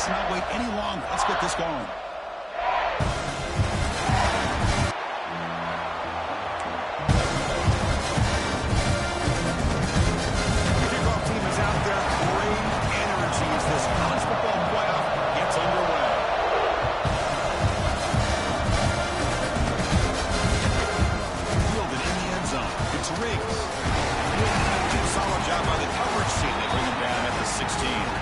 Let's not wait any longer. Let's get this going. The kickoff team is out there. Great energy as this college football playoff gets underway. Fielded in the end zone. It's Riggs. Solid job by the coverage team. They bring him down at the 16.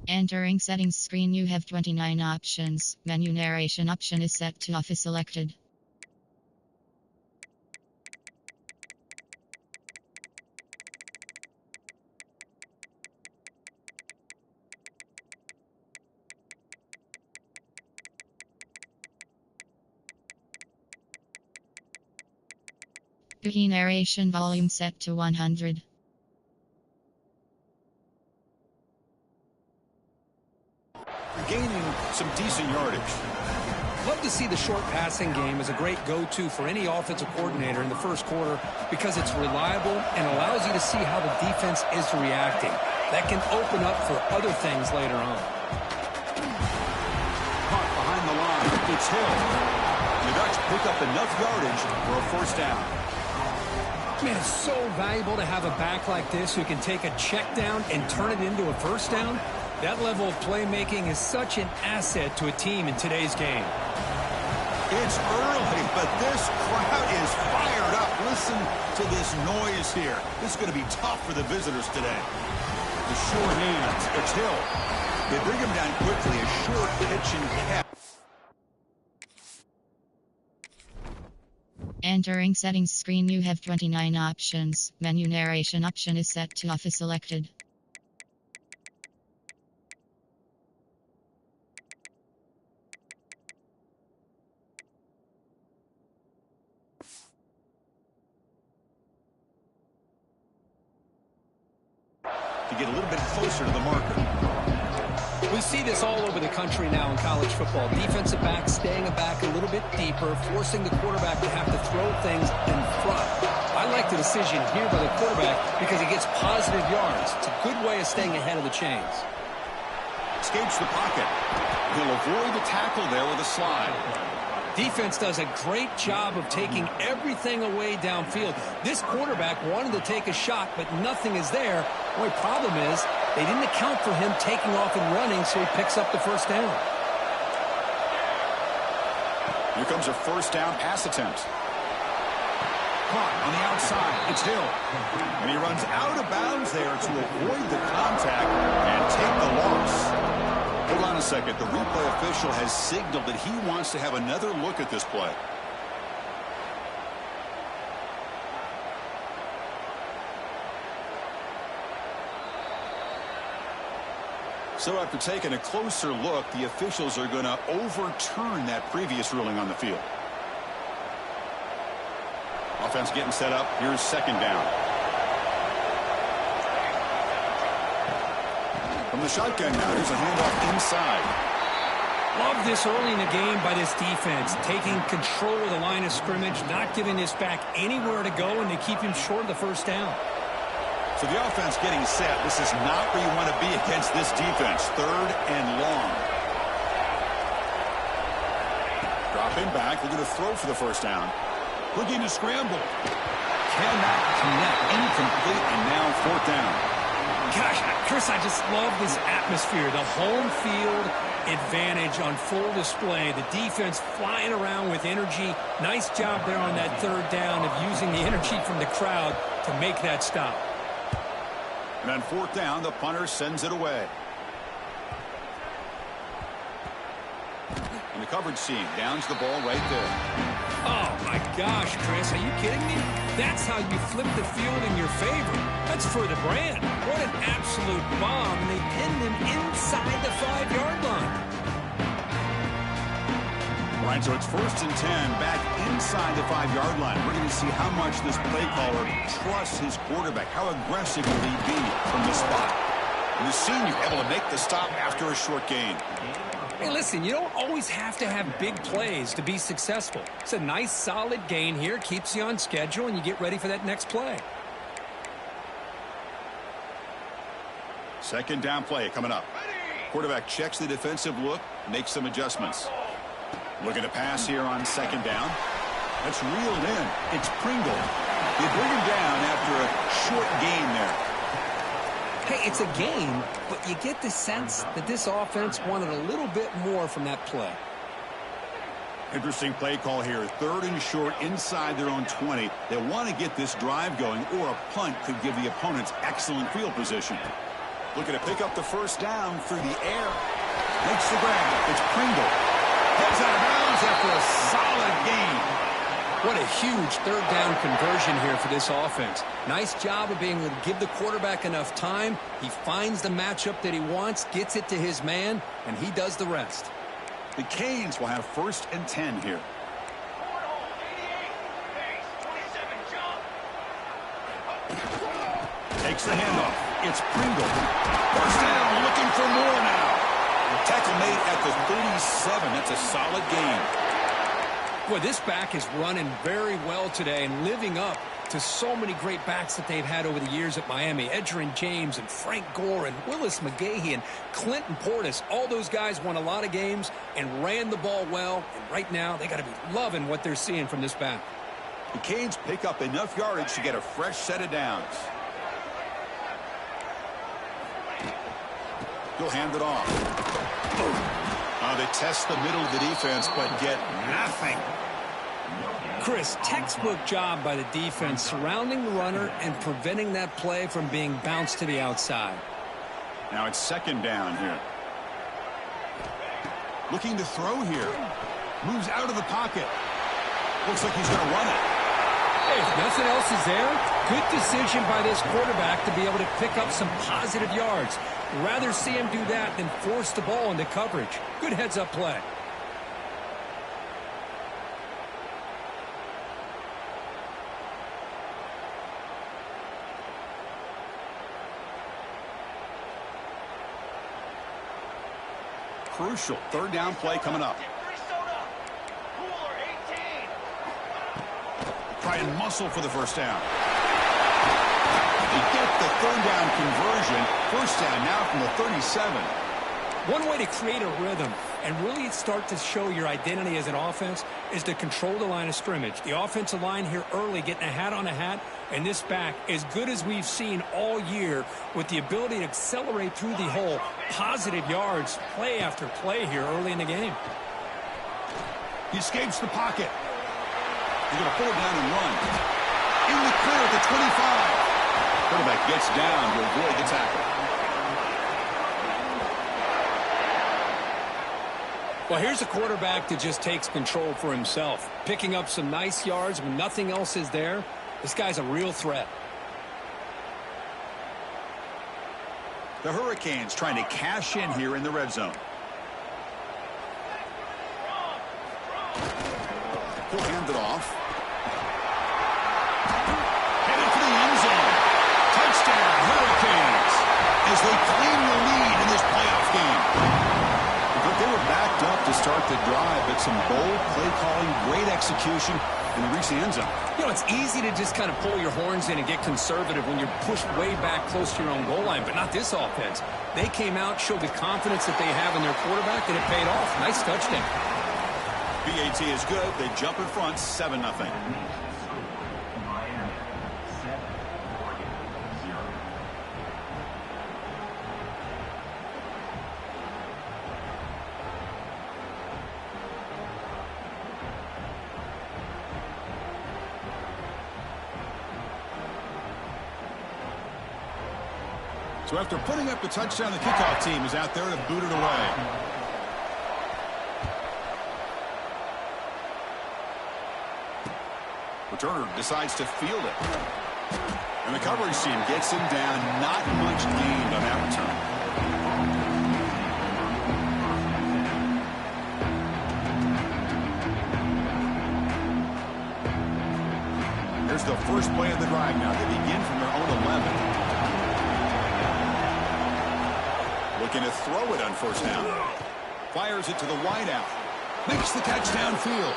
Entering settings screen, you have 29 options. Menu narration option is set to off is selected. Key narration volume set to 100. Gaining some decent yardage. Love to see the short passing game as a great go-to for any offensive coordinator in the first quarter because it's reliable and allows you to see how the defense is reacting. That can open up for other things later on. Caught behind the line. It's Hill. The Ducks pick up enough yardage for a first down. Man, it's so valuable to have a back like this who can take a check down and turn it into a first down. That level of playmaking is such an asset to a team in today's game. It's early, but this crowd is fired up. Listen to this noise here. This is going to be tough for the visitors today. The short hands. It's Hill. They bring him down quickly. A short pitch and catch. Entering settings screen, you have 29 options. Menu narration option is set to off is selected. To get a little bit closer to the marker. We see this all over the country now in college football. Defensive backs staying back a little bit deeper, forcing the quarterback to have to throw things in front. I like the decision here by the quarterback because he gets positive yards. It's a good way of staying ahead of the chains. Escapes the pocket. He'll avoid the tackle there with a slide. Defense does a great job of taking everything away downfield. This quarterback wanted to take a shot, but nothing is there. The only problem is they didn't account for him taking off and running, so he picks up the first down. Here comes a first down pass attempt. Caught on the outside. It's Hill. And he runs out of bounds there to avoid the contact and take the loss. Hold on a second. The replay official has signaled that he wants to have another look at this play. So after taking a closer look, the officials are going to overturn that previous ruling on the field. Offense getting set up. Here's second down. From the shotgun now, there's a handoff inside. Love this early in the game by this defense, taking control of the line of scrimmage, not giving this back anywhere to go, and they keep him short of the first down. So the offense getting set. This is not where you want to be against this defense. Third and long. Dropping back, looking to throw for the first down. Looking to scramble. Cannot connect. Incomplete, and now fourth down. Gosh, Chris, I just love this atmosphere. The home field advantage on full display. The defense flying around with energy. Nice job there on that third down of using the energy from the crowd to make that stop. And on fourth down, the punter sends it away. And the coverage team downs the ball right there. Oh, my gosh, Chris, are you kidding me? That's how you flip the field in your favor. That's for the brand. What an absolute bomb, and they pinned him inside the 5-yard line. All right, so it's 1st and 10 back inside the 5-yard line. We're going to see how much this play caller trusts his quarterback. How aggressive will he be from this spot? And the senior able to make the stop after a short gain. Hey, listen, you don't always have to have big plays to be successful. It's a nice, solid gain here. Keeps you on schedule, and you get ready for that next play. 2nd down play coming up. Quarterback checks the defensive look, makes some adjustments. Looking to pass here on 2nd down. That's reeled in. It's Pringle. They bring him down after a short gain there. Hey, it's a game, but you get the sense that this offense wanted a little bit more from that play. Interesting play call here. 3rd and short inside their own 20. They want to get this drive going, or a punt could give the opponents excellent field position. Looking to pick up the 1st down through the air. Makes the grab. It's Pringle. Heads out of bounds after a solid gain. What a huge 3rd down conversion here for this offense. Nice job of being able to give the quarterback enough time. He finds the matchup that he wants, gets it to his man, and he does the rest. The Canes will have 1st and 10 here. Takes the handoff. It's Pringle. 1st down, looking for more now. Tackle made at the 37. That's a solid gain. Boy, this back is running very well today and living up to so many great backs that they've had over the years at Miami. Edgerrin James and Frank Gore and Willis McGahee and Clinton Portis. All those guys won a lot of games and ran the ball well. And right now, they got to be loving what they're seeing from this back. The Canes pick up enough yardage to get a fresh set of downs. He'll hand it off. They test the middle of the defense, but get nothing. Chris, textbook job by the defense surrounding the runner and preventing that play from being bounced to the outside. Now it's 2nd down here. Looking to throw here. Moves out of the pocket. Looks like he's going to run it. Hey, if nothing else is there, good decision by this quarterback to be able to pick up some positive yards. Rather see him do that than force the ball into coverage. Good heads-up play. Crucial 3rd down play coming up. Try and muscle for the 1st down. They get the 3rd down conversion. 1st down now from the 37. One way to create a rhythm and really start to show your identity as an offense is to control the line of scrimmage. The offensive line here early getting a hat on a hat, and this back as good as we've seen all year with the ability to accelerate through the hole. Positive yards, play after play here early in the game. He escapes the pocket. He's going to pull it down and run. In the clear at the 25. Quarterback gets down to avoid the tackle. Well, here's a quarterback that just takes control for himself. Picking up some nice yards when nothing else is there. This guy's a real threat. The Hurricanes trying to cash in here in the red zone. He'll hand it off. Headed for the end zone. Touchdown, Hurricanes, as they claim the lead in this playoff game. But they were backed up to start the drive, but some bold play calling, great execution, and they reach the end zone. You know, it's easy to just kind of pull your horns in and get conservative when you're pushed way back close to your own goal line, but not this offense. They came out, showed the confidence that they have in their quarterback, and it paid off. Nice touchdown. BAT is good. They jump in front, 7-0. So after putting up the touchdown, the kickoff team is out there to boot it away. returner decides to field it. And the coverage team gets him down. Not much gained on that return. Here's the first play of the drive now. They begin from their own 11. Looking to throw it on first down. Fires it to the wideout. Makes the catch downfield.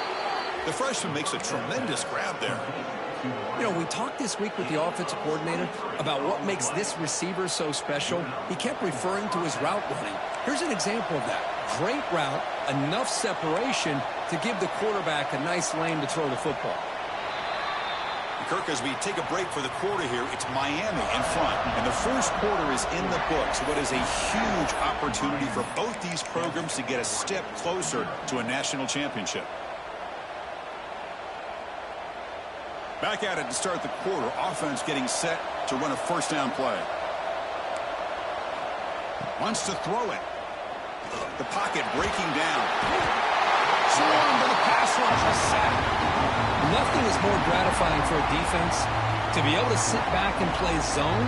The freshman makes a tremendous grab there. You know, we talked this week with the offensive coordinator about what makes this receiver so special. He kept referring to his route running. Here's an example of that. Great route, enough separation to give the quarterback a nice lane to throw the football. Kirk, as we take a break for the quarter here, it's Miami in front. And the first quarter is in the books. What is a huge opportunity for both these programs to get a step closer to a national championship. Back at it to start the quarter. Offense getting set to run a first down play. Wants to throw it. The pocket breaking down. Swarmed to the pass rush. A sack. Nothing is more gratifying for a defense to be able to sit back and play zone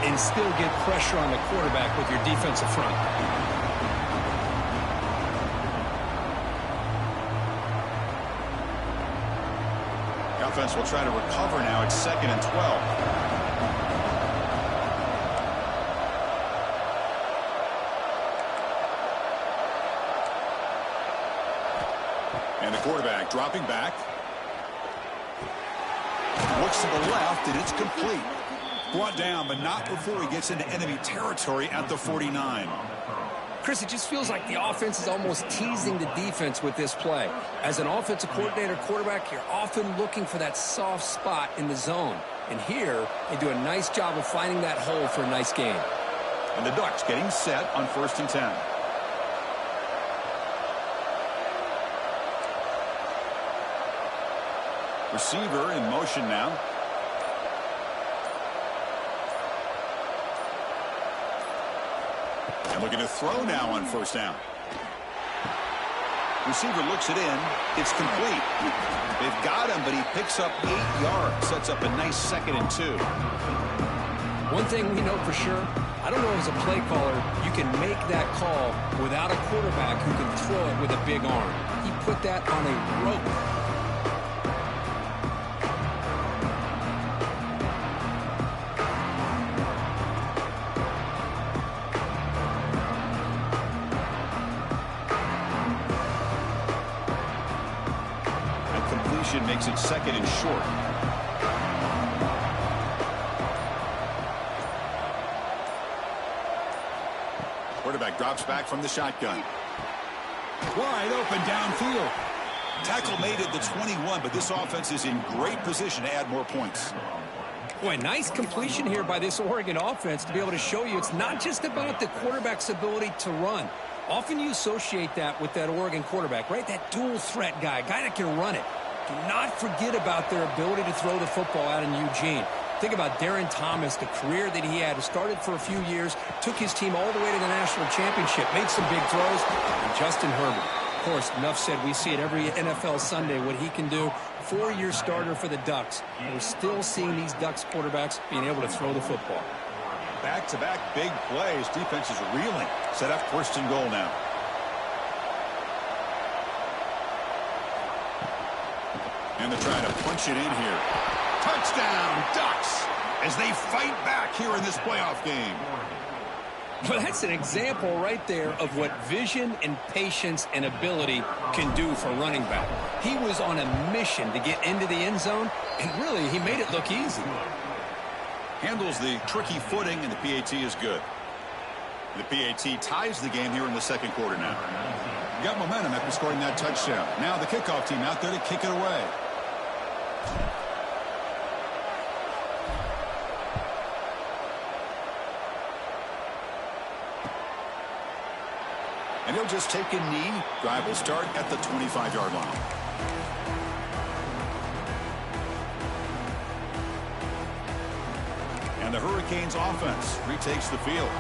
and still get pressure on the quarterback with your defensive front. The offense will try to recover now. It's 2nd and 12. And the quarterback dropping back. Looks to the left, and it's complete. Brought down, but not before he gets into enemy territory at the 49. Chris, it just feels like the offense is almost teasing the defense with this play. As an offensive coordinator, quarterback, you're often looking for that soft spot in the zone. And here, they do a nice job of finding that hole for a nice gain. And the Ducks getting set on 1st and 10. Receiver in motion now. And looking to throw now on first down. Receiver looks it in. It's complete. They've got him, but he picks up 8 yards. Sets up a nice 2nd and 2. One thing we know for sure, I don't know as a play caller, you can make that call without a quarterback who can throw it with a big arm. He put that on a rope. Makes it 2nd and short. Quarterback drops back from the shotgun. Wide open downfield. Tackle made at the 21, but this offense is in great position to add more points. Boy, nice completion here by this Oregon offense to be able to show you it's not just about the quarterback's ability to run. Often you associate that with that Oregon quarterback, right? That dual threat guy that can run it. Do not forget about their ability to throw the football out in Eugene. Think about Darren Thomas, the career that he had. Started for a few years, took his team all the way to the national championship, made some big throws. And Justin Herbert, of course, enough said. We see it every NFL Sunday what he can do. 4-year starter for the Ducks. And we're still seeing these Ducks quarterbacks being able to throw the football. Back-to-back big plays. Defense is reeling. Set up 1st and goal now. And they're trying to punch it in here. Touchdown, Ducks, as they fight back here in this playoff game. Well, that's an example right there of what vision and patience and ability can do for running back. He was on a mission to get into the end zone, and really, he made it look easy. Handles the tricky footing, and the PAT is good. The PAT ties the game here in the 2nd quarter now. Got momentum after scoring that touchdown. Now the kickoff team out there to kick it away. And he'll just take a knee. Drive will start at the 25-yard line. And the Hurricanes offense retakes the field.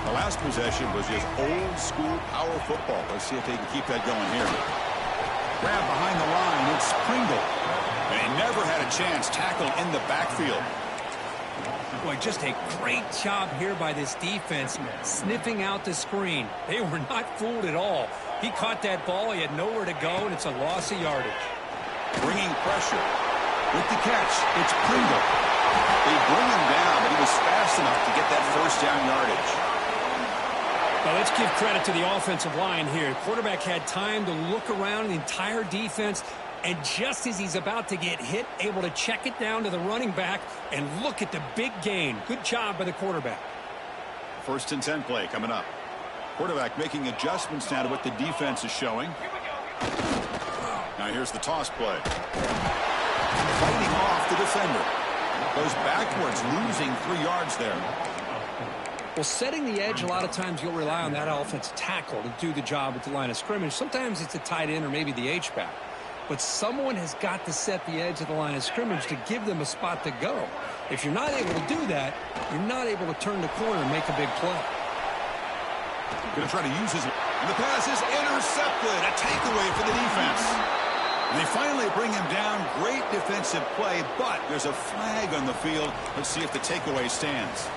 The last possession was just old-school power football. Let's see if they can keep that going here. Grab behind the line. It's Pringle. And he never had a chance tackled in the backfield. Boy, just a great job here by this defense, sniffing out the screen. They were not fooled at all. He caught that ball. He had nowhere to go, and it's a loss of yardage. Bringing pressure. With the catch, it's Pringle. They bring him down, but he was fast enough to get that first down yardage. Well, let's give credit to the offensive line here. The quarterback had time to look around the entire defense, and just as he's about to get hit, able to check it down to the running back, and look at the big gain. Good job by the quarterback. 1st and 10 play coming up. Quarterback making adjustments now to what the defense is showing. Now here's the toss play. Fighting off the defender. Goes backwards, losing 3 yards there. Well, setting the edge, a lot of times you'll rely on that offensive tackle to do the job at the line of scrimmage. Sometimes it's a tight end or maybe the H-back. But someone has got to set the edge of the line of scrimmage to give them a spot to go. If you're not able to do that, you're not able to turn the corner and make a big play. Going to try to use his... And the pass is intercepted. A takeaway for the defense. And they finally bring him down. Great defensive play, but there's a flag on the field. Let's see if the takeaway stands.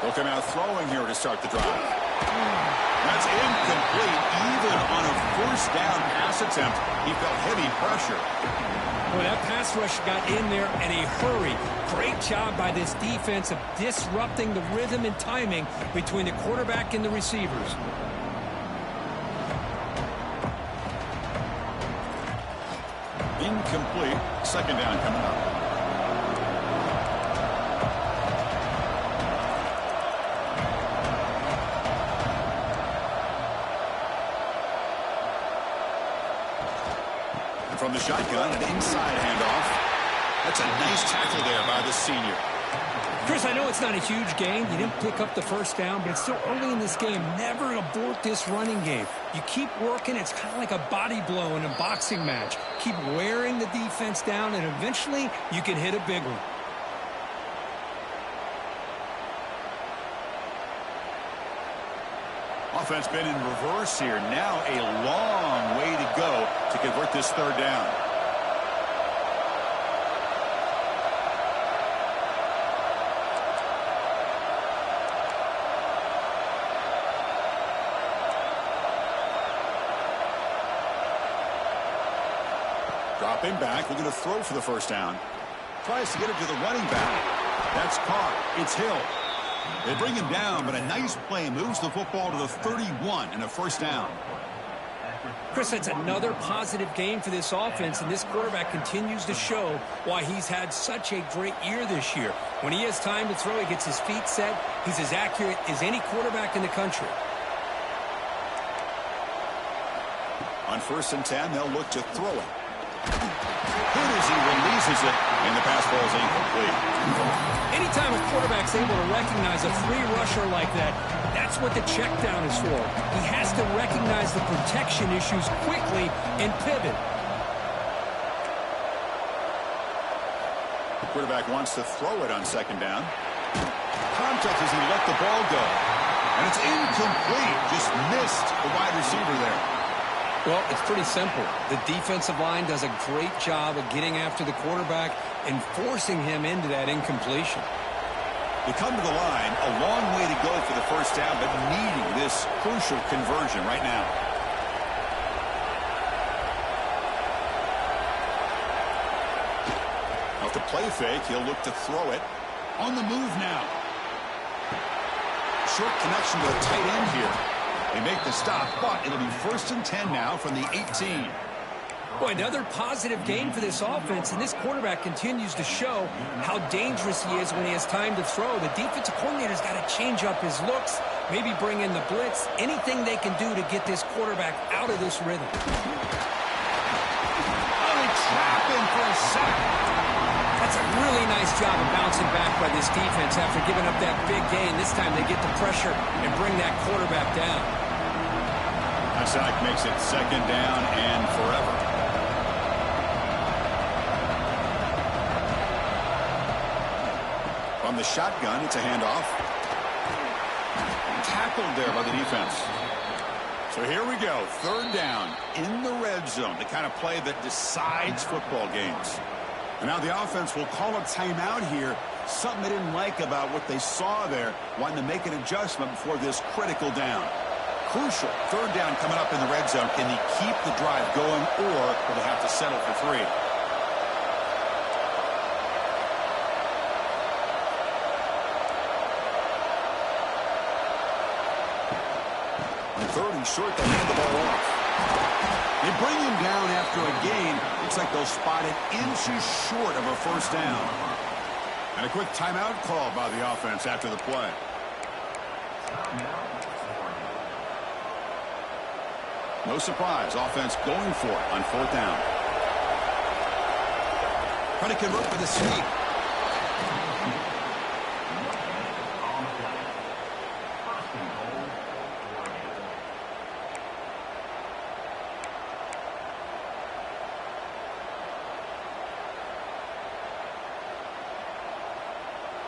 They'll come out throwing here to start the drive. That's incomplete. Even on a 1st down pass attempt, he felt heavy pressure. Well, that pass rush got in there in a hurry. Great job by this defense of disrupting the rhythm and timing between the quarterback and the receivers. Incomplete. 2nd down coming up. From the shotgun, an inside handoff. That's a nice tackle there by the senior. Chris, I know it's not a huge gain. You didn't pick up the 1st down, but it's still early in this game. Never abort this running game. You keep working. It's kind of like a body blow in a boxing match. Keep wearing the defense down, and eventually you can hit a big one. Offense been in reverse here. Now a long way to go to convert this 3rd down. Dropping back, looking to throw for the 1st down. Tries to get it to the running back. That's caught. It's Hill. They bring him down, but a nice play moves the football to the 31 and a 1st down. Chris, that's another positive gain for this offense, and this quarterback continues to show why he's had such a great year this year. When he has time to throw, he gets his feet set. He's as accurate as any quarterback in the country. On 1st and 10, they'll look to throw it. Good as he releases it, and the pass ball is incomplete. Anytime a quarterback's able to recognize a free rusher like that, that's what the check down is for. He has to recognize the protection issues quickly and pivot. The quarterback wants to throw it on 2nd down. Contact as he let the ball go. And it's incomplete. Just missed the wide receiver there. Well, it's pretty simple. The defensive line does a great job of getting after the quarterback and forcing him into that incompletion. They come to the line, a long way to go for the 1st down, but needing this crucial conversion right now. Off the play fake, he'll look to throw it. On the move now. Short connection to a tight end here. They make the stop, but it'll be 1st and 10 now from the 18. Boy, another positive gain for this offense, and this quarterback continues to show how dangerous he is when he has time to throw. The defensive coordinator's got to change up his looks, maybe bring in the blitz, anything they can do to get this quarterback out of this rhythm. Oh, they trap him for a sack. That's a really nice job of bouncing back by this defense after giving up that big gain. This time they get the pressure and bring that quarterback down. A sack makes it second down and forever. From the shotgun, it's a handoff. Tackled there by the defense. So here we go, third down in the red zone, the kind of play that decides football games. And now the offense will call a timeout here. Something they didn't like about what they saw there, wanting to make an adjustment before this critical down. Crucial, third down coming up in the red zone. Can he keep the drive going, or will they have to settle for 3? On third and short, they hand the ball off. They bring him down after a gain. Looks like they'll spot it inches short of a first down. And a quick timeout call by the offense after the play. No surprise, offense going for it on fourth down. Trying to convert with a sneak.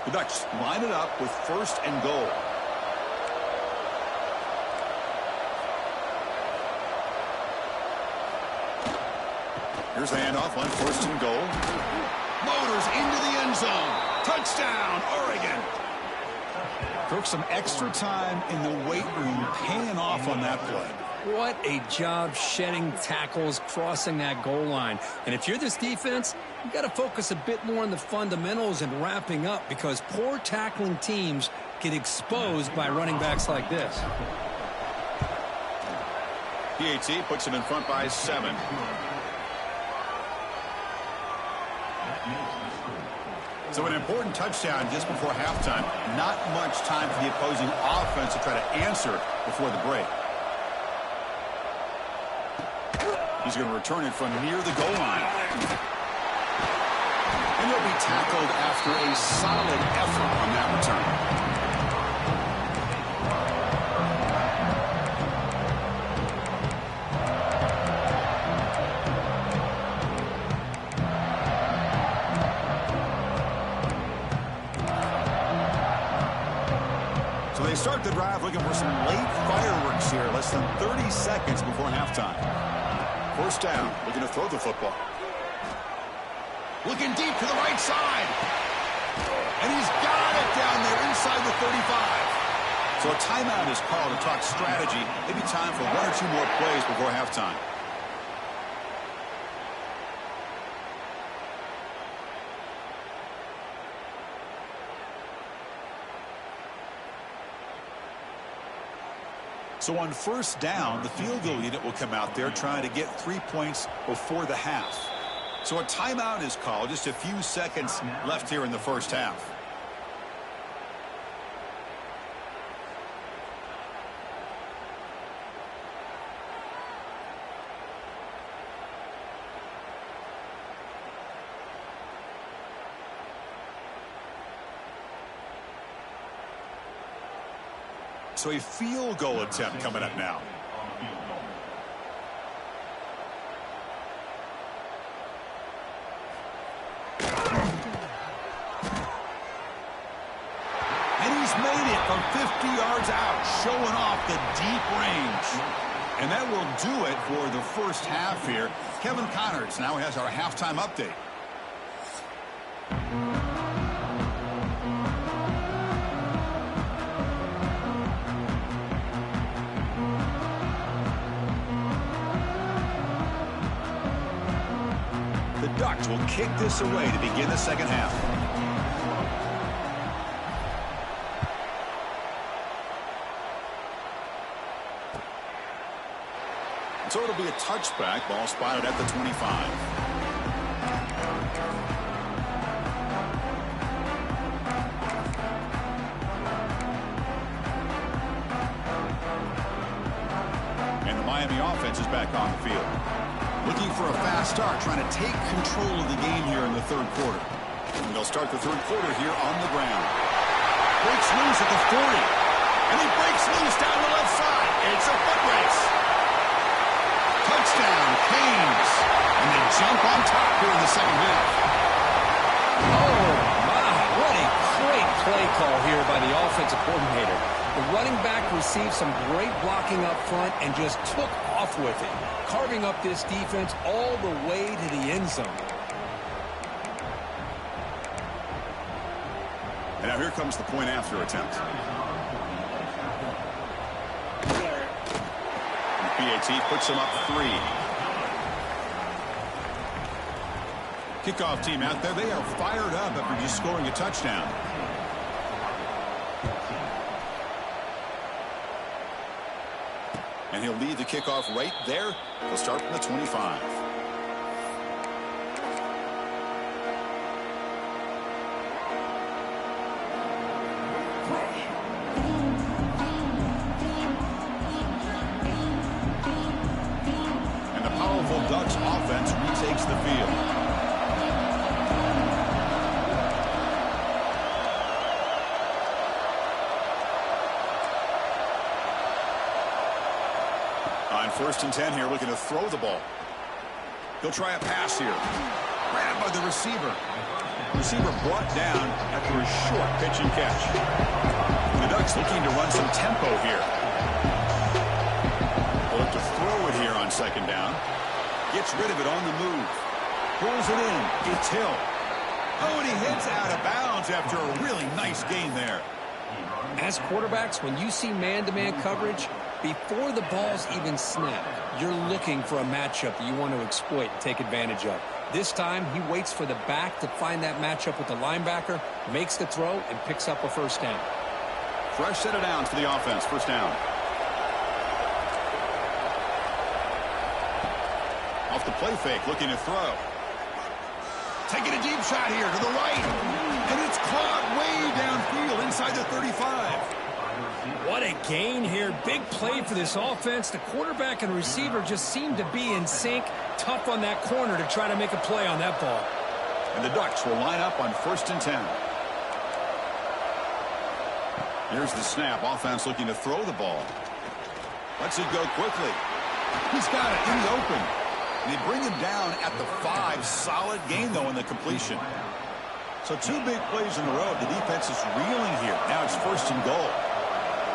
The Ducks line it up with first and goal. Here's the handoff on first and goal. Motors into the end zone. Touchdown, Oregon. Took some extra time in the weight room, paying off on that play. What a job shedding tackles, crossing that goal line. And if you're this defense, you've got to focus a bit more on the fundamentals and wrapping up, because poor tackling teams get exposed by running backs like this. PAT puts him in front by 7. So an important touchdown just before halftime. Not much time for the opposing offense to try to answer before the break. He's going to return it from near the goal line. And he'll be tackled after a solid effort on that return. So they start the drive looking for some late fireworks here, less than 30 seconds before halftime. First down, looking to throw the football. Looking deep to the right side. And he's got it down there inside the 35. So a timeout is called to talk strategy. Maybe time for 1 or 2 more plays before halftime. So on first down, the field goal unit will come out there trying to get 3 points before the half. So a timeout is called. Just a few seconds left here in the first half. So a field goal attempt coming up now. And he's made it from 50 yards out, showing off the deep range. And that will do it for the first half here. Kevin Connors now has our halftime update. The Ducks will kick this away to begin the second half. So it'll be a touchback, ball spotted at the 25. And the Miami offense is back on the field. Looking for a fast start, trying to take control of the game here in the third quarter. And they'll start the third quarter here on the ground. Breaks loose at the 40. And he breaks loose down the left side. It's a foot race. touchdown, Canes. And they jump on top here in the second half. Oh, my. What a great play call here by the offensive coordinator. The running back received some great blocking up front and just took off with it, carving up this defense all the way to the end zone. And now here comes the point after attempt. PAT puts him up 3. Kickoff team out there, they are fired up after just scoring a touchdown. And he'll lead the kickoff right there. He'll start from the 25. And the powerful Ducks offense retakes the field. On 1st and 10 here, looking to throw the ball. He'll try a pass here. Grabbed by the receiver. Receiver brought down after a short pitch and catch. The Ducks looking to run some tempo here. They'll look to throw it here on 2nd down. Gets rid of it on the move. Pulls it in. It's Hill. Oh, and he hits out of bounds after a really nice gain there. As quarterbacks, when you see man-to-man coverage, before the ball's even snapped, you're looking for a matchup that you want to exploit and take advantage of. This time, he waits for the back to find that matchup with the linebacker, makes the throw, and picks up a 1st down. Fresh set of downs for the offense. 1st down. Off the play fake, looking to throw. Taking a deep shot here to the right. And it's caught way downfield inside the 35. What a gain here. Big play for this offense. The quarterback and receiver just seem to be in sync. Tough on that corner to try to make a play on that ball. And the Ducks will line up on 1st and 10. Here's the snap. Offense looking to throw the ball. Lets it go quickly. He's got it in the open. And they bring him down at the 5. Solid gain, though, in the completion. So 2 big plays in a row. The defense is reeling here. Now it's 1st and goal.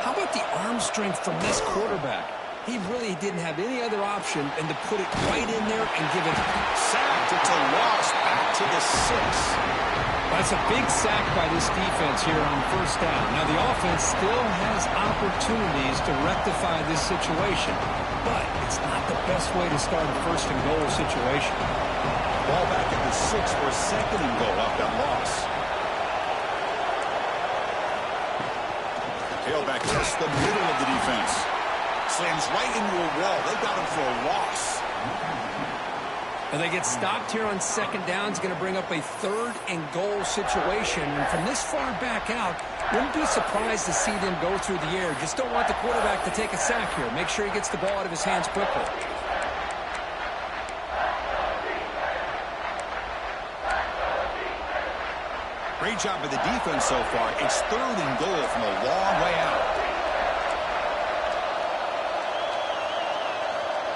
How about the arm strength from this quarterback? He really didn't have any other option than to put it right in there and give it sacked. It's a loss back to the 6. That's a big sack by this defense here on 1st down. Now the offense still has opportunities to rectify this situation, but it's not the best way to start a 1st and goal situation. Ball back at the 6 for 2nd and goal off that loss. Tailback just the middle of the defense. Slams right into a wall. They got him for a loss. And they get stopped here on 2nd down. It's going to bring up a 3rd and goal situation. And from this far back out, wouldn't be surprised to see them go through the air. Just don't want the quarterback to take a sack here. Make sure he gets the ball out of his hands quickly. Great job by the defense so far. It's 3rd and goal from a long way out.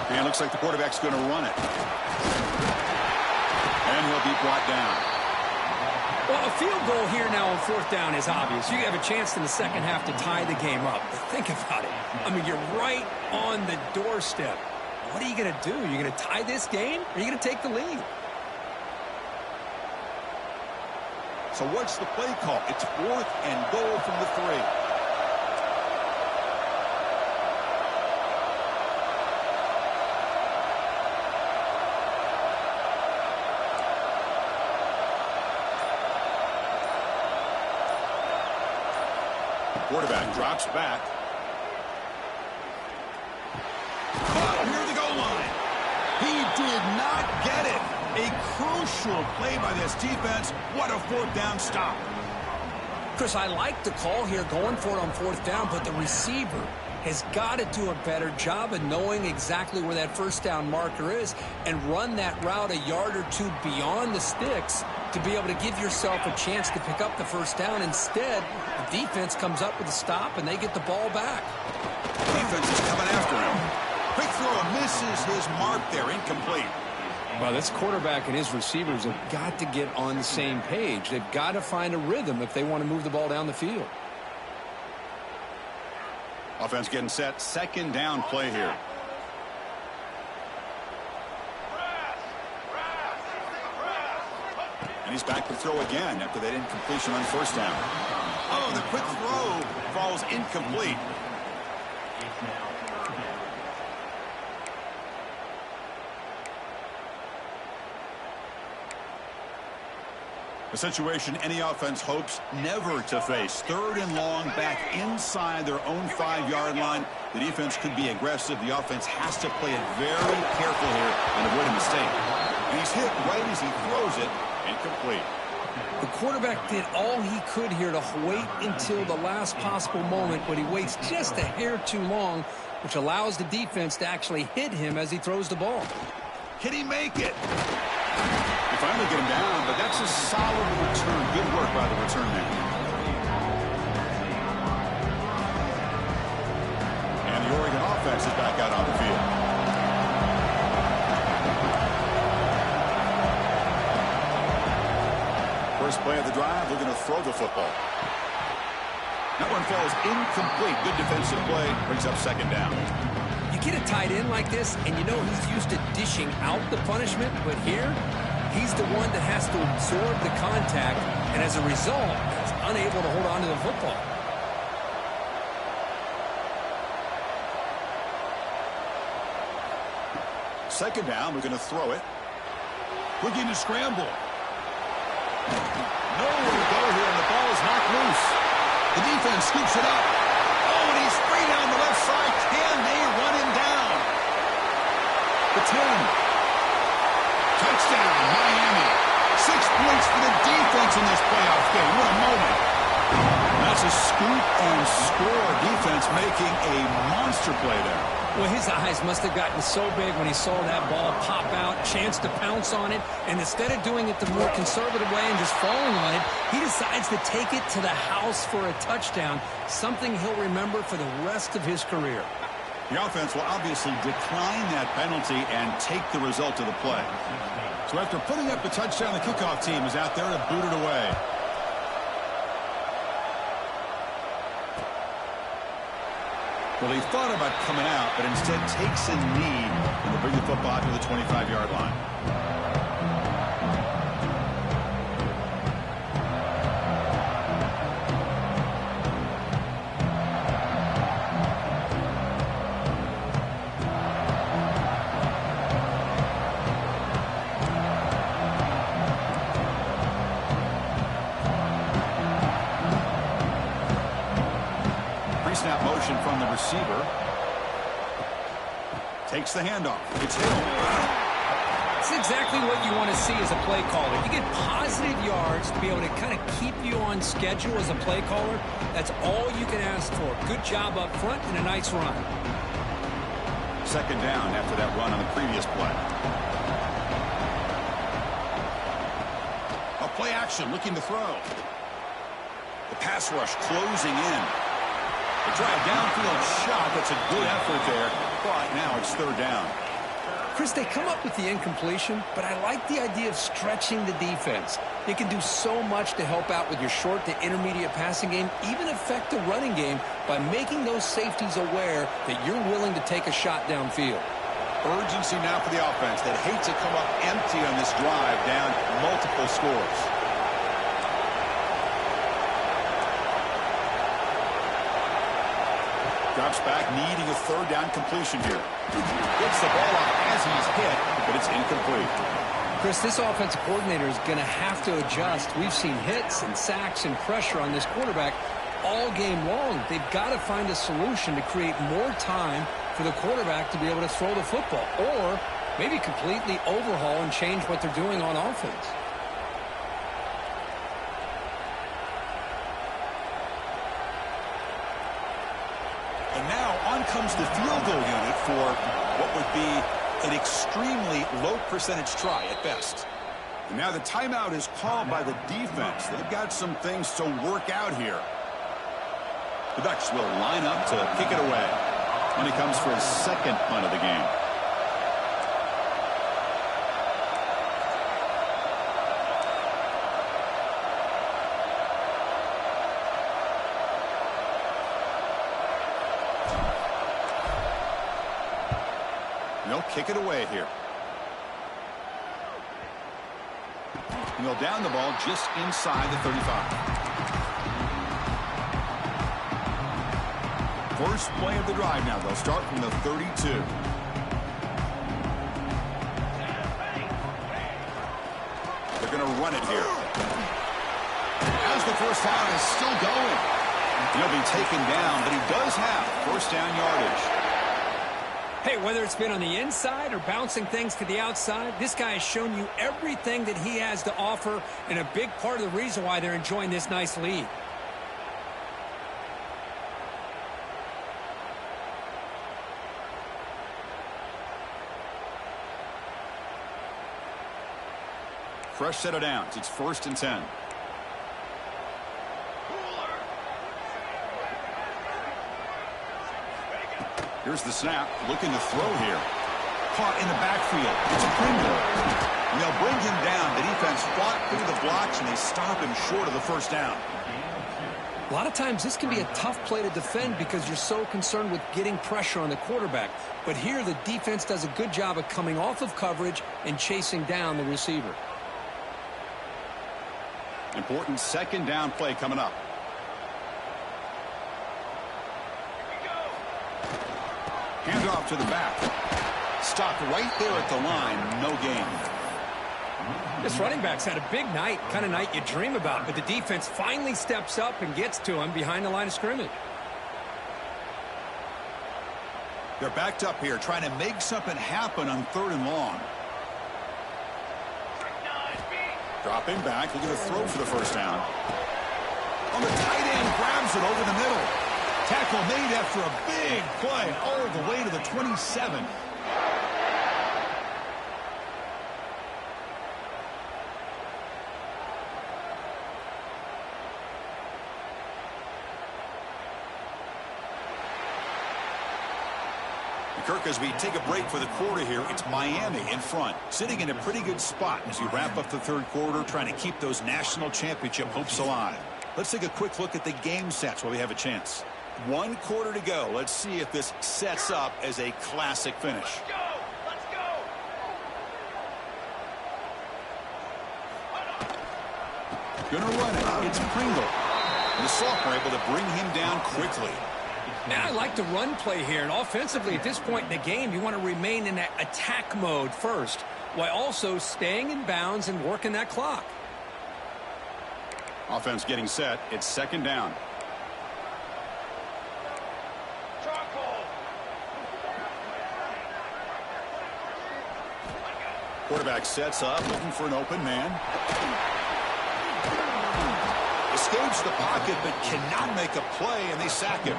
And it looks like the quarterback's going to run it. And he'll be brought down. Well, a field goal here now on 4th down is obvious. You have a chance in the second half to tie the game up. But think about it. I mean, you're right on the doorstep. What are you going to do? You're going to tie this game, or are you going to take the lead? So what's the play call? It's 4th and goal from the 3. Quarterback drops back. Caught near the goal line. He did not get it. A crucial play by this defense. What a 4th down stop. Chris, I like the call here going for it on 4th down, but the receiver has got to do a better job of knowing exactly where that 1st down marker is and run that route a yard or 2 beyond the sticks to be able to give yourself a chance to pick up the 1st down. Instead, the defense comes up with a stop and they get the ball back. Defense is coming after him. Quick throw misses his mark there. Incomplete. Well, this quarterback and his receivers have got to get on the same page. They've got to find a rhythm if they want to move the ball down the field. Offense getting set. Second down play here. And he's back to throw again after that incompletion on first down. Oh, the quick throw falls incomplete. A situation any offense hopes never to face. Third and long, back inside their own 5-yard line. The defense could be aggressive. The offense has to play it very careful here and avoid a mistake. And he's hit right as he throws it. Incomplete. The quarterback did all he could here to wait until the last possible moment, but he waits just a hair too long, which allows the defense to actually hit him as he throws the ball. Can he make it? They finally get him down, but that's a solid return. Good work by the return man. And the Oregon offense is back out on the field. First play of the drive, they're going to throw the football. That one falls incomplete. Good defensive play, brings up second down. You get a tight end like this, and you know he's used to dishing out the punishment, but here, he's the one that has to absorb the contact, and as a result, is unable to hold on to the football. Second down, we're going to throw it. Looking to scramble. Nowhere to go here, and the ball is knocked loose. The defense scoops it up. Oh, and he's free down the left side. Can they run him down? The 10. Touchdown, Miami. 6 points for the defense in this playoff game. What a moment. That's a scoop and score. Defense making a monster play there. Well, his eyes must have gotten so big when he saw that ball pop out, chance to pounce on it, and instead of doing it the more conservative way and just falling on it, he decides to take it to the house for a touchdown, something he'll remember for the rest of his career. The offense will obviously decline that penalty and take the result of the play. So after putting up the touchdown, the kickoff team is out there to boot it away. Well, he thought about coming out, but instead takes a knee and will bring the football to the 25-yard line. Pre-snap motion from the receiver. Takes the handoff. It's Hill. It's exactly what you want to see as a play caller. You get positive yards to be able to kind of keep you on schedule as a play caller. That's all you can ask for. Good job up front and a nice run. Second down after that run on the previous play. A play action looking to throw. The pass rush closing in. A drive downfield shot. That's a good effort there. But now it's third down. Chris, they come up with the incompletion, but I like the idea of stretching the defense. They can do so much to help out with your short to intermediate passing game, even affect the running game by making those safeties aware that you're willing to take a shot downfield. Urgency now for the offense that hate to come up empty on this drive, down multiple scores. Drops back, needing a third down completion here. Gets the ball up as he's hit, but it's incomplete. Chris, this offensive coordinator is going to have to adjust. We've seen hits and sacks and pressure on this quarterback all game long. They've got to find a solution to create more time for the quarterback to be able to throw the football, or maybe completely overhaul and change what they're doing on offense. And now on comes the field goal unit for what would be an extremely low percentage try at best. And now the timeout is called by the defense. They've got some things to work out here. The Ducks will line up to kick it away. And he comes for his second punt of the game. They'll kick it away here. And they'll down the ball just inside the 35. First play of the drive now. They'll start from the 32. They're going to run it here. As the first down is still going. He'll be taken down, but he does have first down yardage. Hey, whether it's been on the inside or bouncing things to the outside, this guy has shown you everything that he has to offer, and a big part of the reason why they're enjoying this nice lead. Fresh set of downs. It's 1st and 10. Here's the snap. Looking to throw here. Caught in the backfield. It's a Pringle. And they'll bring him down. The defense fought through the blocks, and they stop him short of the first down. A lot of times this can be a tough play to defend because you're so concerned with getting pressure on the quarterback. But here the defense does a good job of coming off of coverage and chasing down the receiver. Important second down play coming up. Hand off to the back. Stopped right there at the line. No gain. This running back's had a big night, kind of night you dream about, but the defense finally steps up and gets to him behind the line of scrimmage. They're backed up here trying to make something happen on 3rd and long. Dropping back, looking to throw for the first down. On the tight end, grabs it over the middle. Tackle made after a big play all the way to the 27. Kirk, as we take a break for the quarter here, it's Miami in front, sitting in a pretty good spot as we wrap up the 3rd quarter, trying to keep those national championship hopes alive. Let's take a quick look at the game sets while we have a chance. 1 quarter to go. Let's see if this sets up as a classic finish. Let's go! Gonna run it. It's Pringle. And the sophomore able to bring him down quickly. Now, I like the run play here, and offensively at this point in the game, you want to remain in that attack mode first, while also staying in bounds and working that clock. Offense getting set. It's 2nd down. Quarterback sets up, looking for an open man. Escapes the pocket, but cannot make a play, and they sack him.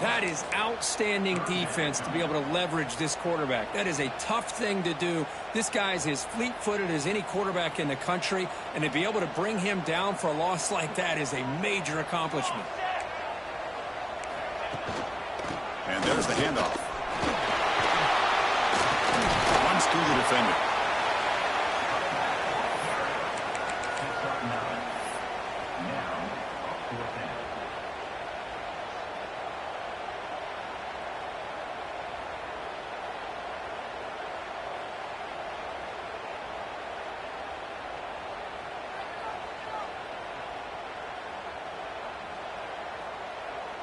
That is outstanding defense to be able to leverage this quarterback. That is a tough thing to do. This guy's as fleet-footed as any quarterback in the country, and to be able to bring him down for a loss like that is a major accomplishment. And there's the handoff. Runs through the defender.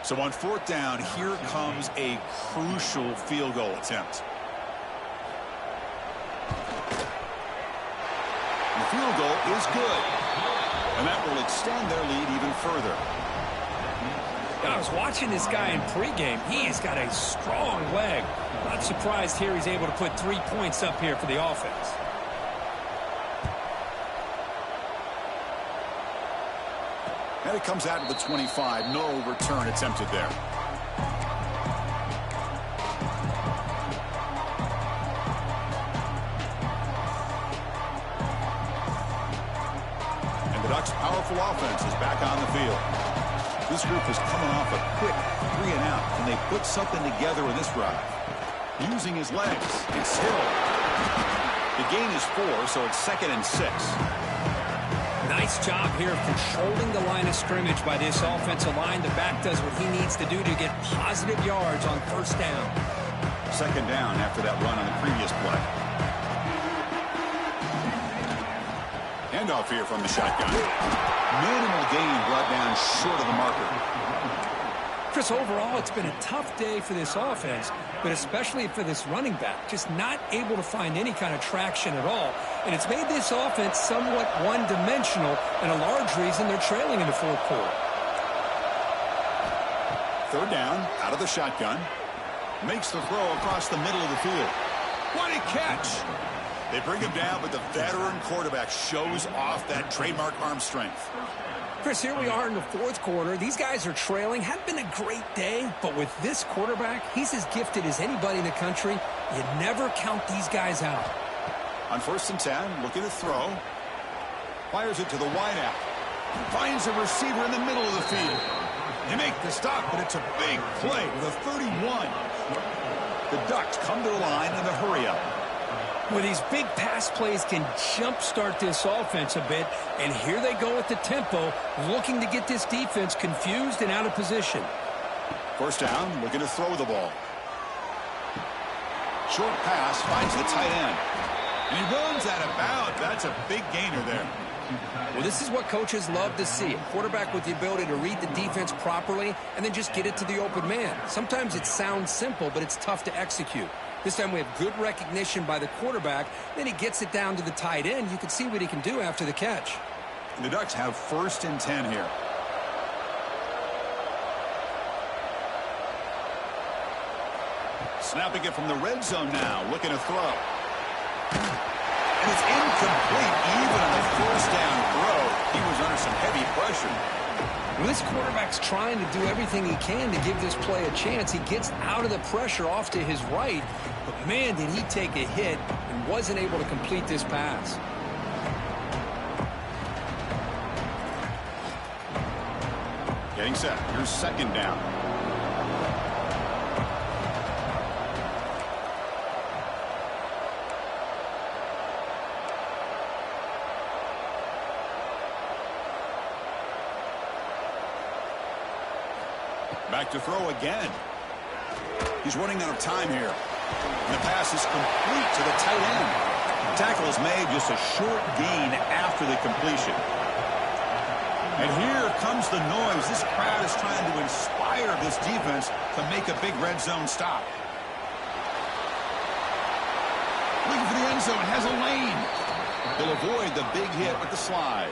So on 4th down, here comes a crucial field goal attempt. The field goal is good. And that will extend their lead even further. I was watching this guy in pregame. He has got a strong leg. Not surprised here he's able to put 3 points up here for the offense. And it comes out to the 25. No return attempted there. And the Ducks' powerful offense is back on the field. This group is coming off a quick 3 and out. Can they put something together in this drive? Using his legs. It's Hill. The gain is 4, so it's 2nd and 6. Nice job here of controlling the line of scrimmage by this offensive line. The back does what he needs to do to get positive yards on 1st down. 2nd down after that run on the previous play. Handoff here from the shotgun. Minimal gain brought down short of the marker. Chris, overall, it's been a tough day for this offense, but especially for this running back. Just not able to find any kind of traction at all. And it's made this offense somewhat one-dimensional, and a large reason they're trailing in the 4th quarter. 3rd down, out of the shotgun. Makes the throw across the middle of the field. What a catch! They bring him down, but the veteran quarterback shows off that trademark arm strength. Chris, here we are in the 4th quarter. These guys are trailing. Hadn't been a great day, but with this quarterback, he's as gifted as anybody in the country. You never count these guys out. On 1st and 10, looking to throw. Fires it to the wideout. Finds a receiver in the middle of the field. They make the stop, but it's a big play with a 31. The Ducks come to the line in a hurry-up. Well, these big pass plays can jumpstart this offense a bit, and here they go at the tempo, looking to get this defense confused and out of position. 1st down, looking to throw the ball. Short pass, finds the tight end. And he runs out of bounds. That's a big gainer there. Well, this is what coaches love to see. A quarterback with the ability to read the defense properly and then just get it to the open man. Sometimes it sounds simple, but it's tough to execute. This time we have good recognition by the quarterback. Then he gets it down to the tight end. You can see what he can do after the catch. The Ducks have 1st and 10 here. Snapping it from the red zone now. Looking to throw. And it's incomplete. Even on the 1st down throw, he was under some heavy pressure. Well, this quarterback's trying to do everything he can to give this play a chance. He gets out of the pressure off to his right, but man, did he take a hit and wasn't able to complete this pass. Getting set. Here's 2nd down. Back to throw again. He's running out of time here. And the pass is complete to the tight end. Tackle is made, just a short gain after the completion. And here comes the noise. This crowd is trying to inspire this defense to make a big red zone stop. Looking for the end zone. Has a lane. They'll avoid the big hit with the slide.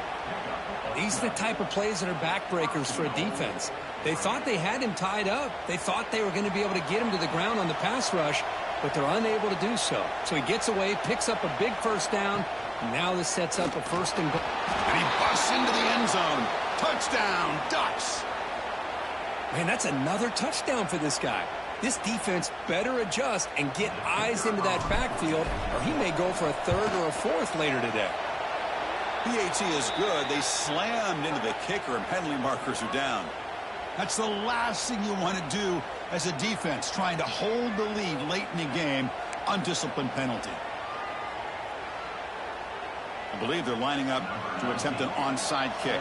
These are the type of plays that are backbreakers for a defense. They thought they had him tied up. They thought they were going to be able to get him to the ground on the pass rush, but they're unable to do so. So he gets away, picks up a big 1st down, and now this sets up a 1st and goal. And he busts into the end zone. Touchdown, Ducks. Man, that's another touchdown for this guy. This defense better adjust and get eyes into that backfield, or he may go for a 3rd or a 4th later today. PAT is good. They slammed into the kicker, and penalty markers are down. That's the last thing you want to do as a defense, trying to hold the lead late in the game. Undisciplined penalty. I believe they're lining up to attempt an onside kick.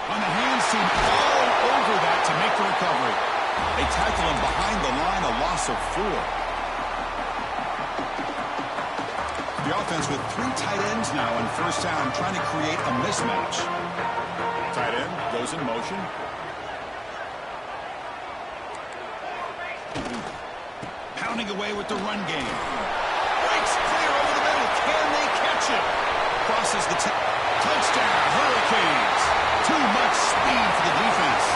On the hands team, all over that to make the recovery. They tackle him behind the line, a loss of 4. The offense with 3 tight ends now on 1st down, trying to create a mismatch. Tight end goes in motion. Pounding away with the run game. Breaks clear over the middle. Can they catch it? Crosses the touchdown. Hurricanes. Too much speed for the defense.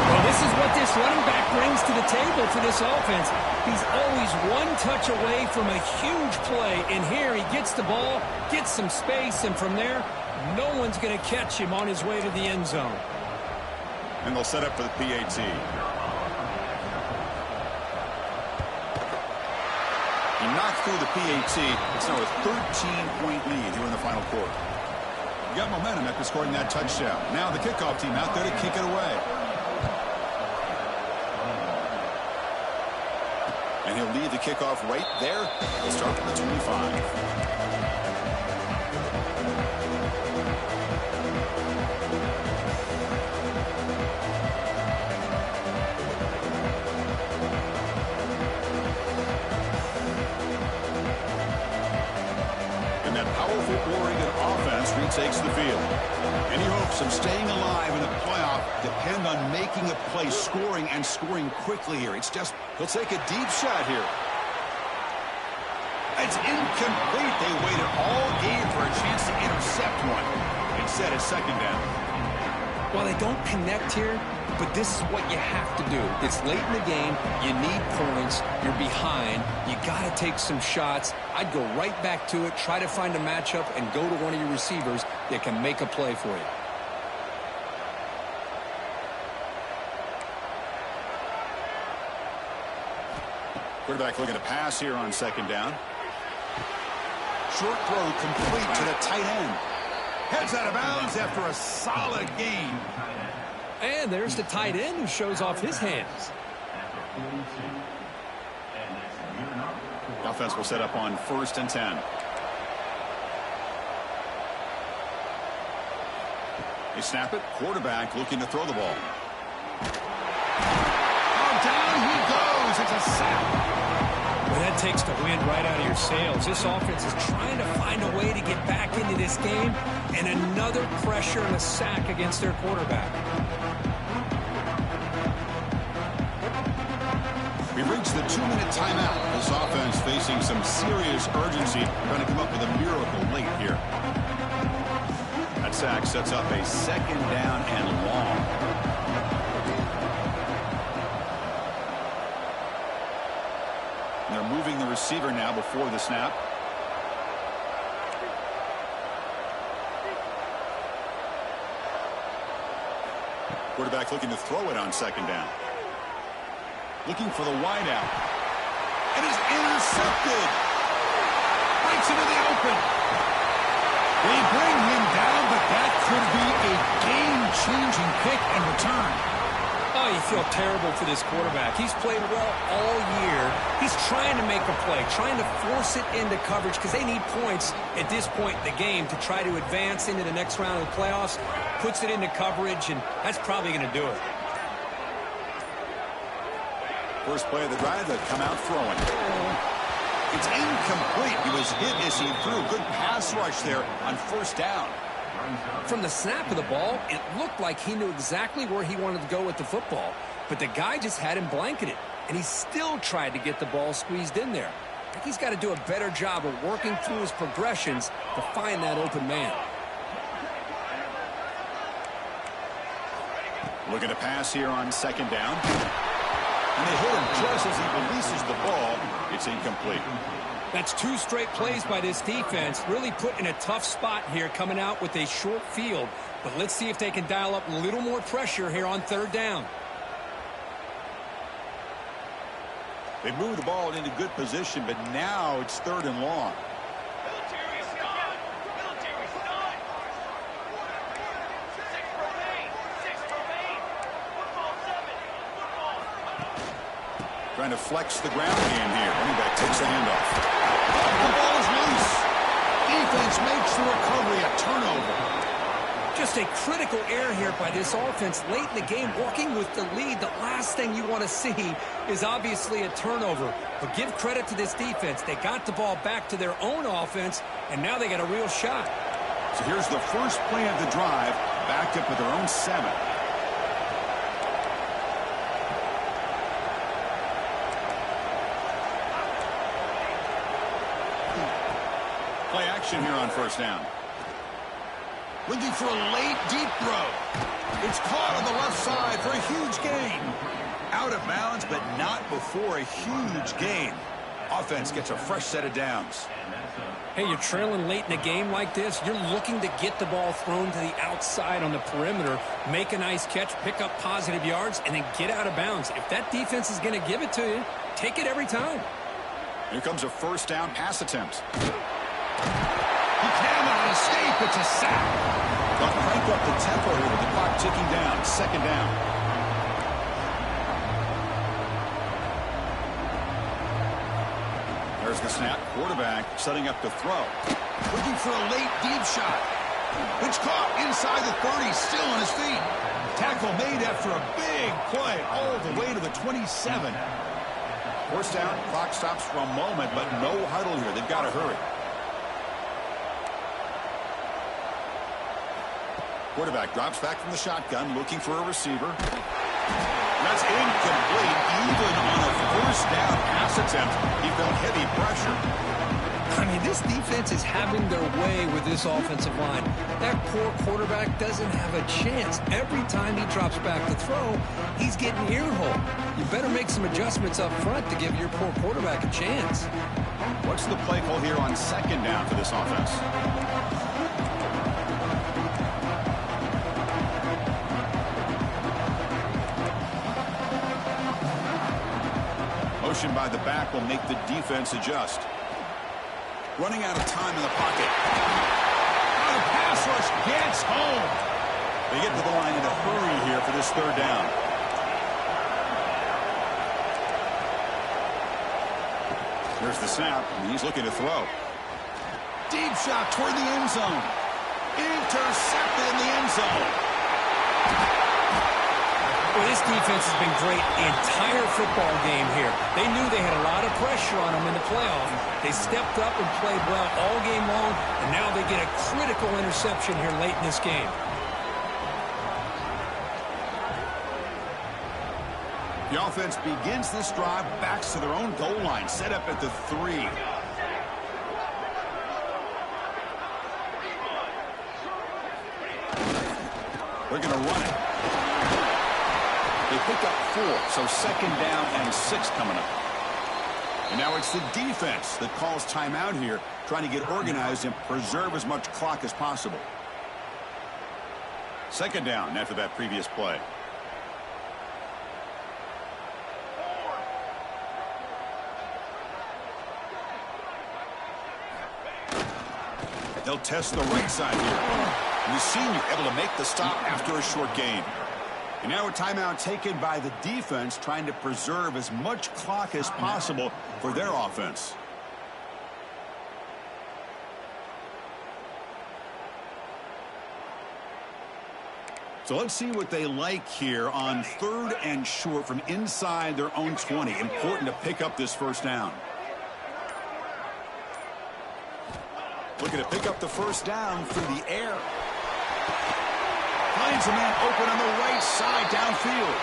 Well, this is what this running back brings to the table for this offense. He's always one touch away from a huge play. And here he gets the ball, gets some space, and from there, no one's going to catch him on his way to the end zone. And they'll set up for the PAT. He knocked through the PAT. It's now a 13-point lead here in the final quarter. You got momentum after scoring that touchdown. Now the kickoff team out there to kick it away. And he'll leave the kickoff right there. He'll start from the 25. Takes the field. Any hopes of staying alive in the playoff depend on making a play, scoring, and scoring quickly here. It's just, he'll take a deep shot here. It's incomplete. They waited all game for a chance to intercept one. Instead, it's second down. Well, they don't connect here, but this is what you have to do. It's late in the game. You need points. You're behind. You got to take some shots. I'd go right back to it, try to find a matchup, and go to one of your receivers that can make a play for you. Quarterback looking to pass here on second down. Short throw complete to the tight end. Heads out of bounds after a solid gain. And there's the tight end who shows off his hands. The offense will set up on 1st and 10. They snap it. Quarterback looking to throw the ball. Oh, down he goes. It's a sack. Well, that takes the wind right out of your sails. This offense is trying to find a way to get back into this game, and another pressure and a sack against their quarterback. We reached the 2-minute timeout. This offense facing some serious urgency, trying to come up with a miracle late here. That sack sets up a second down and long. They're moving the receiver now before the snap. Quarterback looking to throw it on second down. Looking for the wideout. It is intercepted. Breaks into the open. They bring him down, but that could be a game-changing pick and return. Oh, you feel terrible for this quarterback. He's played well all year. He's trying to make a play, trying to force it into coverage because they need points at this point in the game to try to advance into the next round of the playoffs. Puts it into coverage, and that's probably going to do it. First play of the drive, they've come out throwing. It's incomplete. He was hit as he threw. Good pass rush there on 1st down. From the snap of the ball, it looked like he knew exactly where he wanted to go with the football, but the guy just had him blanketed, and he still tried to get the ball squeezed in there. I think he's got to do a better job of working through his progressions to find that open man. Looking to pass here on second down. And they hit him just as he releases the ball. It's incomplete. That's 2 straight plays by this defense, really put in a tough spot here coming out with a short field. But let's see if they can dial up a little more pressure here on 3rd down. They move the ball into good position, but now it's 3rd and long. Trying to flex the ground game here. Running back takes the handoff. The ball is loose. Defense makes the recovery a turnover. Just a critical error here by this offense late in the game, walking with the lead. The last thing you want to see is obviously a turnover. But give credit to this defense. They got the ball back to their own offense, and now they got a real shot. So here's the first play of the drive, backed up with their own 7. Play action here on 1st down. Looking for a late, deep throw. It's caught on the left side for a huge gain. Out of bounds, but not before a huge gain. Offense gets a fresh set of downs. Hey, you're trailing late in a game like this. You're looking to get the ball thrown to the outside on the perimeter, make a nice catch, pick up positive yards, and then get out of bounds. If that defense is going to give it to you, take it every time. Here comes a first down pass attempt. He cannot escape. It's a sack. They'll crank up the tempo here with the clock ticking down. Second down. There's the snap. Quarterback setting up to throw. Looking for a late deep shot. It's caught inside the 30. Still on his feet. Tackle made after a big play all the way to the 27. First down. Clock stops for a moment, but no huddle here. They've got to hurry. Quarterback drops back from the shotgun, looking for a receiver. That's incomplete. Even on a first down pass attempt, he felt heavy pressure. I mean, this defense is having their way with this offensive line. That poor quarterback doesn't have a chance. Every time he drops back to throw, he's getting ear-hole. You better make some adjustments up front to give your poor quarterback a chance. What's the play call here on second down for this offense? Motion by the back will make the defense adjust. Running out of time in the pocket. On a pass rush, gets home. They get to the line in a hurry here for this third down. There's the snap, and he's looking to throw. Deep shot toward the end zone. Intercepted in the end zone. Well, this defense has been great the entire football game here. They knew they had a lot of pressure on them in the playoff. They stepped up and played well all game long, and now they get a critical interception here late in this game. The offense begins this drive, backs to their own goal line, set up at the 3. They're going to run it. They pick up 4, so second down and 6 coming up. And now it's the defense that calls timeout here, trying to get organized and preserve as much clock as possible. Second down after that previous play. They'll test the right side here. The senior able to make the stop after a short gain. And now a timeout taken by the defense, trying to preserve as much clock as possible for their offense. So let's see what they like here on 3rd and short from inside their own 20. Important to pick up this first down. Looking to pick up the first down through the air. Finds a man open on the right side downfield.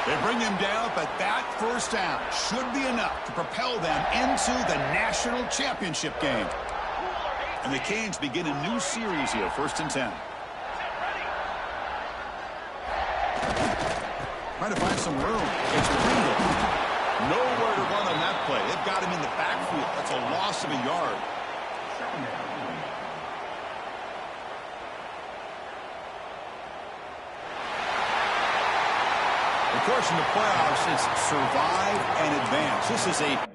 They bring him down, but that first down should be enough to propel them into the national championship game. And the Canes begin a new series here, 1st and 10. Trying to find some room. It's Ringo. Nowhere to run on that play. They've got him in the backfield. That's a loss of a yard. Of course, in the playoffs, it's survive and advance. This is a